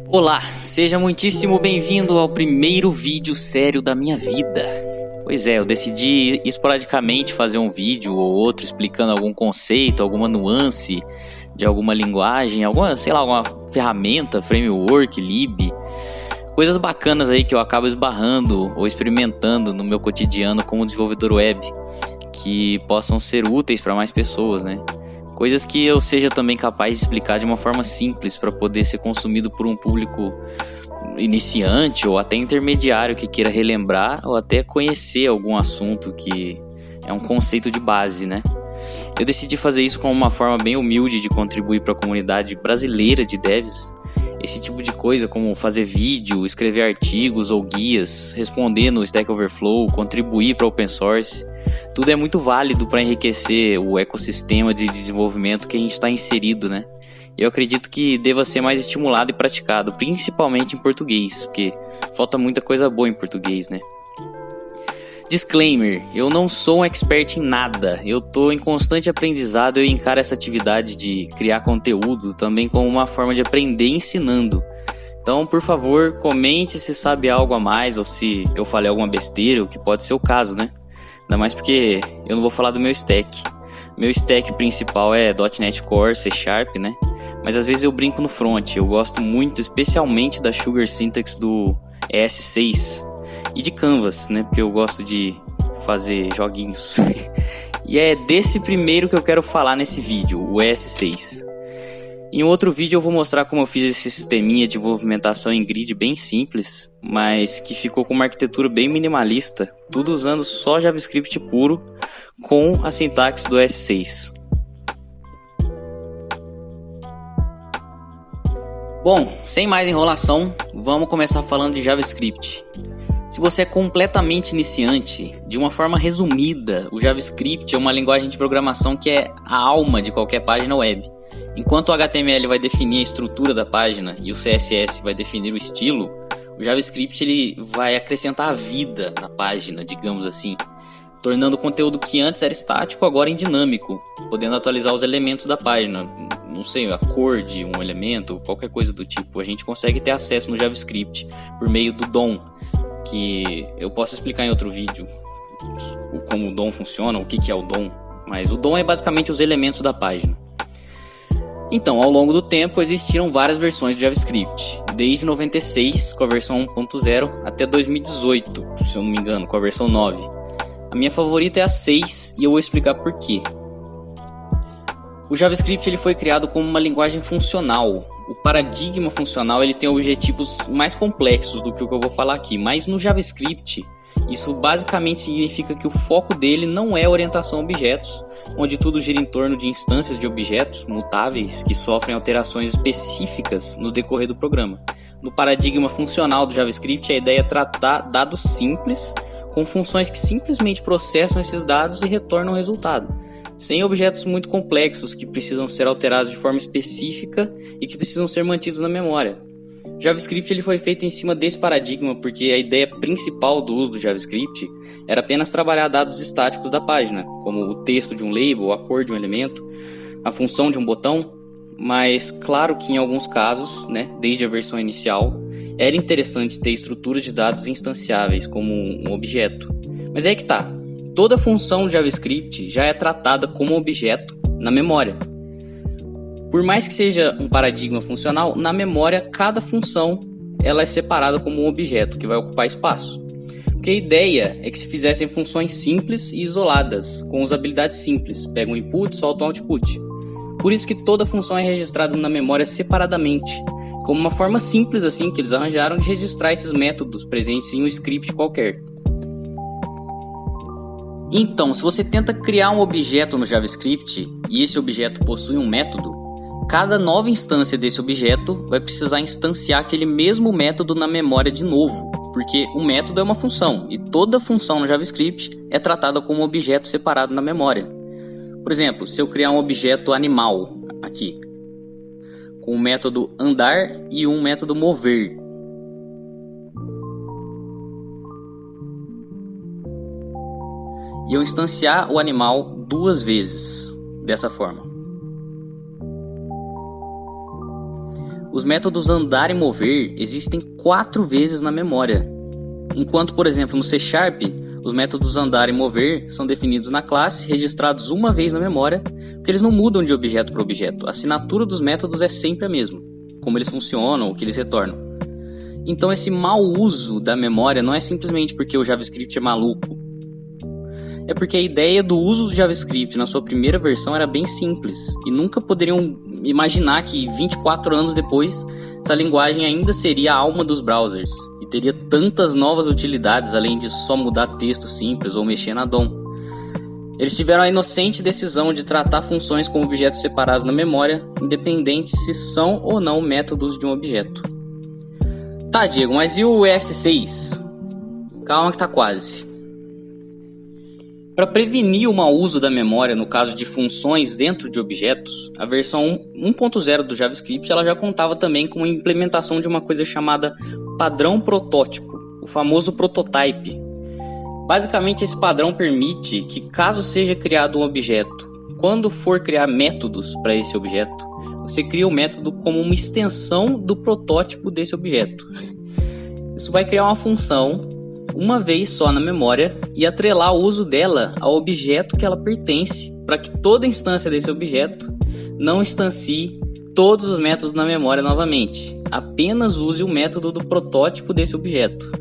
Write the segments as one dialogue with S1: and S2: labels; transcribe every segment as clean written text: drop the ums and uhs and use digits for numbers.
S1: Olá, seja muitíssimo bem-vindo ao primeiro vídeo sério da minha vida. Pois é, eu decidi esporadicamente fazer um vídeo ou outro explicando algum conceito, alguma nuance de alguma linguagem, alguma ferramenta, framework, lib, coisas bacanas aí que eu acabo esbarrando ou experimentando no meu cotidiano como desenvolvedor web, que possam ser úteis para mais pessoas, né? Coisas que eu seja também capaz de explicar de uma forma simples para poder ser consumido por um público iniciante ou até intermediário que queira relembrar ou até conhecer algum assunto que é um conceito de base, né? Eu decidi fazer isso como uma forma bem humilde de contribuir para a comunidade brasileira de devs. Esse tipo de coisa, como fazer vídeo, escrever artigos ou guias, responder no Stack Overflow, contribuir para o open source, tudo é muito válido para enriquecer o ecossistema de desenvolvimento que a gente está inserido, né? Eu acredito que deva ser mais estimulado e praticado, principalmente em português, porque falta muita coisa boa em português, né? Disclaimer, eu não sou um expert em nada, eu estou em constante aprendizado e encaro essa atividade de criar conteúdo também como uma forma de aprender ensinando. Então, por favor, comente se sabe algo a mais ou se eu falei alguma besteira, o que pode ser o caso, né? Ainda mais porque eu não vou falar do meu stack. Meu stack principal é .NET Core, C Sharp, né? Mas às vezes eu brinco no front, eu gosto muito, especialmente da Sugar Syntax do ES6 e de Canvas, né? Porque eu gosto de fazer joguinhos. E é desse primeiro que eu quero falar nesse vídeo, o ES6. Em outro vídeo eu vou mostrar como eu fiz esse sisteminha de movimentação em grid bem simples, mas que ficou com uma arquitetura bem minimalista, tudo usando só JavaScript puro com a sintaxe do ES6. Bom, sem mais enrolação, vamos começar falando de JavaScript. Se você é completamente iniciante, de uma forma resumida, o JavaScript é uma linguagem de programação que é a alma de qualquer página web. Enquanto o HTML vai definir a estrutura da página e o CSS vai definir o estilo, o JavaScript ele vai acrescentar a vida na página, digamos assim, tornando o conteúdo que antes era estático agora em dinâmico, podendo atualizar os elementos da página. Não sei, a cor de um elemento, qualquer coisa do tipo. A gente consegue ter acesso no JavaScript por meio do DOM, que eu posso explicar em outro vídeo como o DOM funciona, o que é o DOM, mas o DOM é basicamente os elementos da página. Então, ao longo do tempo, existiram várias versões do JavaScript, desde 96, com a versão 1.0, até 2018, se eu não me engano, com a versão 9. A minha favorita é a 6 e eu vou explicar por quê. O JavaScript ele foi criado como uma linguagem funcional. O paradigma funcional ele tem objetivos mais complexos do que o que eu vou falar aqui, mas no JavaScript isso basicamente significa que o foco dele não é orientação a objetos, onde tudo gira em torno de instâncias de objetos mutáveis que sofrem alterações específicas no decorrer do programa. No paradigma funcional do JavaScript, a ideia é tratar dados simples com funções que simplesmente processam esses dados e retornam o resultado, sem objetos muito complexos que precisam ser alterados de forma específica e que precisam ser mantidos na memória. O JavaScript ele foi feito em cima desse paradigma porque a ideia principal do uso do JavaScript era apenas trabalhar dados estáticos da página, como o texto de um label, a cor de um elemento, a função de um botão, mas claro que em alguns casos, né, desde a versão inicial, era interessante ter estruturas de dados instanciáveis como um objeto. Mas é aí que tá, toda função do JavaScript já é tratada como objeto na memória. Por mais que seja um paradigma funcional, na memória cada função ela é separada como um objeto que vai ocupar espaço. Porque a ideia é que se fizessem funções simples e isoladas, com usabilidade simples, pegam um input, soltam um output. Por isso que toda função é registrada na memória separadamente, como uma forma simples assim que eles arranjaram de registrar esses métodos presentes em um script qualquer. Então, se você tenta criar um objeto no JavaScript e esse objeto possui um método, cada nova instância desse objeto vai precisar instanciar aquele mesmo método na memória de novo, porque o método é uma função e toda função no JavaScript é tratada como um objeto separado na memória. Por exemplo, se eu criar um objeto animal aqui, com o método andar e um método mover, e eu instanciar o animal 2 vezes dessa forma, Os métodos andar e mover existem 4 vezes na memória, enquanto, por exemplo, no C#, os métodos andar e mover são definidos na classe, registrados uma vez na memória, porque eles não mudam de objeto para objeto. A assinatura dos métodos é sempre a mesma, como eles funcionam, o que eles retornam. Então esse mau uso da memória não é simplesmente porque o JavaScript é maluco. É porque a ideia do uso do JavaScript na sua primeira versão era bem simples, e nunca poderiam imaginar que 24 anos depois essa linguagem ainda seria a alma dos browsers e teria tantas novas utilidades além de só mudar texto simples ou mexer na DOM. Eles tiveram a inocente decisão de tratar funções como objetos separados na memória, independente se são ou não métodos de um objeto. Tá, Diego, mas e o ES6? Calma que tá quase. Para prevenir o mau uso da memória no caso de funções dentro de objetos, a versão 1.0 do JavaScript ela já contava também com a implementação de uma coisa chamada padrão protótipo, o famoso prototype. Basicamente, esse padrão permite que, caso seja criado um objeto, quando for criar métodos para esse objeto, você cria o método como uma extensão do protótipo desse objeto. Isso vai criar uma função uma vez só na memória e atrelar o uso dela ao objeto que ela pertence, para que toda instância desse objeto não instancie todos os métodos na memória novamente. Apenas use o método do protótipo desse objeto.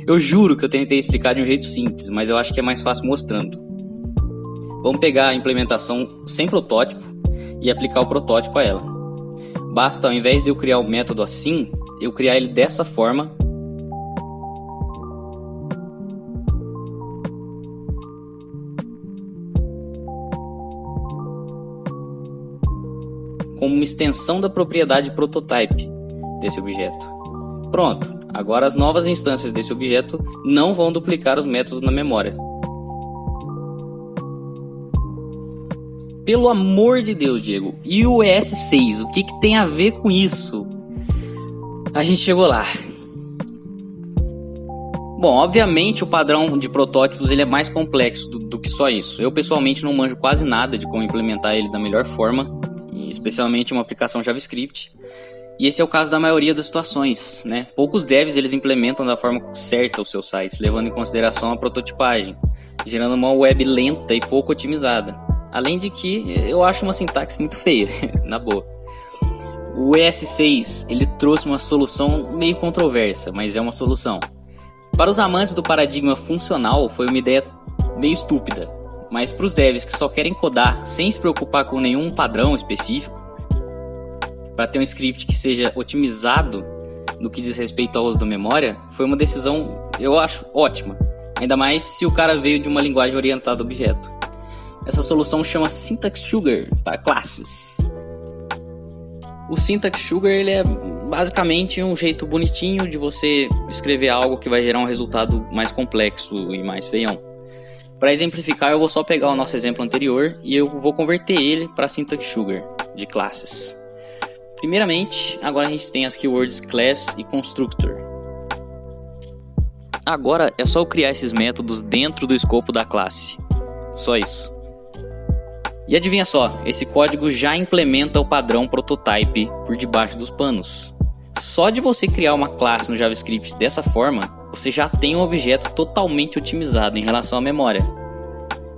S1: Eu juro que eu tentei explicar de um jeito simples, mas eu acho que é mais fácil mostrando. Vamos pegar a implementação sem protótipo e aplicar o protótipo a ela. Basta, ao invés de eu criar o método assim, eu criar ele dessa forma. Como uma extensão da propriedade prototype desse objeto. Pronto, agora as novas instâncias desse objeto não vão duplicar os métodos na memória. Pelo amor de Deus, Diego, e o ES6, o que tem a ver com isso? A gente chegou lá. Bom, obviamente o padrão de protótipos ele é mais complexo do que só isso. Eu pessoalmente não manjo quase nada de como implementar ele da melhor forma, especialmente uma aplicação JavaScript. E esse é o caso da maioria das situações, né? Poucos devs eles implementam da forma certa os seus sites, levando em consideração a prototipagem, gerando uma web lenta e pouco otimizada. Além de que eu acho uma sintaxe muito feia, na boa. O ES6 ele trouxe uma solução meio controversa, mas é uma solução. Para os amantes do paradigma funcional, foi uma ideia meio estúpida. Mas para os devs que só querem codar sem se preocupar com nenhum padrão específico, para ter um script que seja otimizado no que diz respeito ao uso da memória, foi uma decisão, eu acho, ótima. Ainda mais se o cara veio de uma linguagem orientada a objeto. Essa solução chama Syntax Sugar para classes. O Syntax Sugar ele é basicamente um jeito bonitinho de você escrever algo que vai gerar um resultado mais complexo e mais feião. Para exemplificar, eu vou só pegar o nosso exemplo anterior e eu vou converter ele para Syntax Sugar de classes. Primeiramente, agora a gente tem as keywords class e constructor. Agora é só eu criar esses métodos dentro do escopo da classe. Só isso. E adivinha só, esse código já implementa o padrão prototype por debaixo dos panos. Só de você criar uma classe no JavaScript dessa forma, você já tem um objeto totalmente otimizado em relação à memória.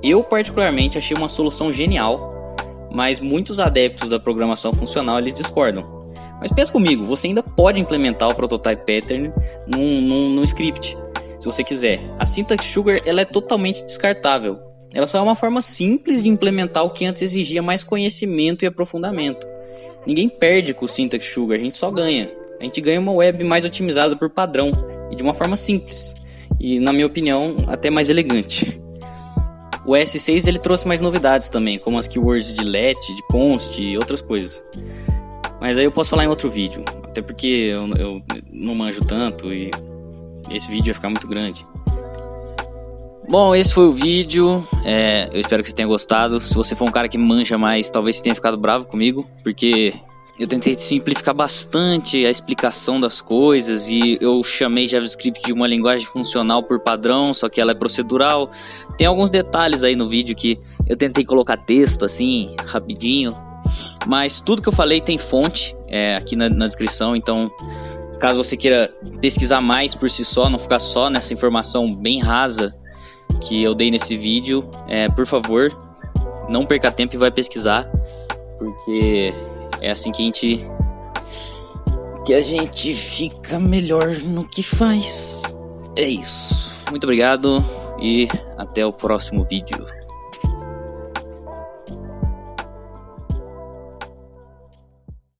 S1: Eu particularmente achei uma solução genial, mas muitos adeptos da programação funcional eles discordam. Mas pensa comigo, você ainda pode implementar o prototype pattern num script, se você quiser. A Syntax Sugar ela é totalmente descartável. Ela só é uma forma simples de implementar o que antes exigia mais conhecimento e aprofundamento. Ninguém perde com o Syntax Sugar, a gente só ganha. A gente ganha uma web mais otimizada por padrão e de uma forma simples. E, na minha opinião, até mais elegante. O ES6 ele trouxe mais novidades também, como as keywords de let, de const e outras coisas. Mas aí eu posso falar em outro vídeo, até porque eu não manjo tanto e esse vídeo vai ficar muito grande. Bom, esse foi o vídeo, eu espero que você tenha gostado. Se você for um cara que manja mais, talvez você tenha ficado bravo comigo, porque eu tentei simplificar bastante a explicação das coisas e eu chamei JavaScript de uma linguagem funcional por padrão, só que ela é procedural. Tem alguns detalhes aí no vídeo que eu tentei colocar texto assim, rapidinho, mas tudo que eu falei tem fonte, aqui na descrição. Então, caso você queira pesquisar mais por si só, não ficar só nessa informação bem rasa que eu dei nesse vídeo, por favor, não perca tempo e vai pesquisar, porque é assim que a gente fica melhor no que faz. É isso. Muito obrigado e até o próximo vídeo.